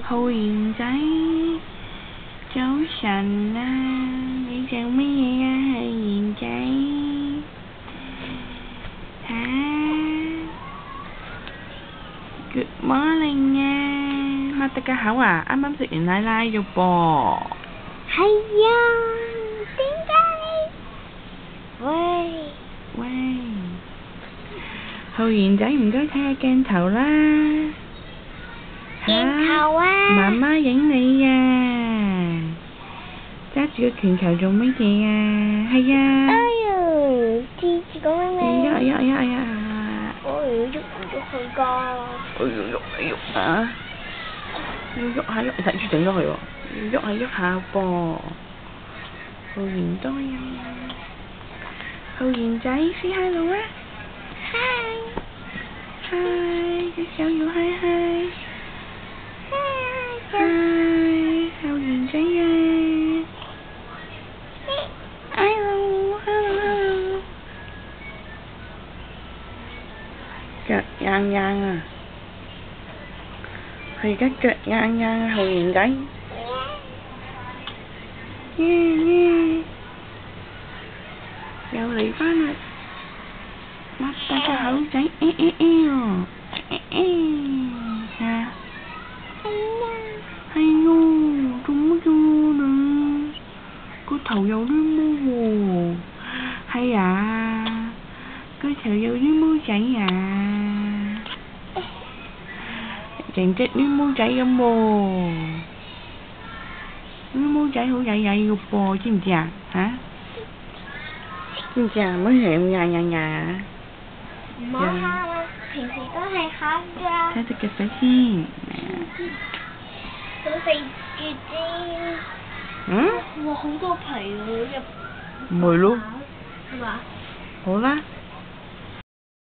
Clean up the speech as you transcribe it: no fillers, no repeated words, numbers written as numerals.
浩然仔，早晨啊，你做乜嘢啊，浩然仔？吓？Good morning 啊，擘大個口啊，啱啱食完奶奶啫噃。係啊，點解？喂，浩然仔唔該睇下鏡頭啦。鏡頭啊！媽媽影你啊！揸住個拳球做乜嘢啊？係啊！哎呦，黐住個咩咩？哎呀！哎呦，喐嚟喐去㗎！哎呦，喐啊！要喐下，睇住整咗佢喎，要喐下噃。浩然多呀！浩然仔 say hello 啊！嗨，隻手要嗨嗨。嗨，浩然仔啊！Hello，腳硬啊！佢而家腳硬啊，浩然仔。又嚟返啦！擘大個口仔，嚇！係喎，做乜啫你？個頭有啲毛喎。係啊，個頭有啲毛仔啊，成隻啲毛仔咁喎。啲毛仔好曳曳嘅噃，知唔知啊？嚇？知唔知啊？乜嘢咁呀？唔好喊啊！平時都係喊㗎。睇隻腳仔先。好細隻啫。嗯？哇！好多皮喎，唔係咯。係嘛？好啦。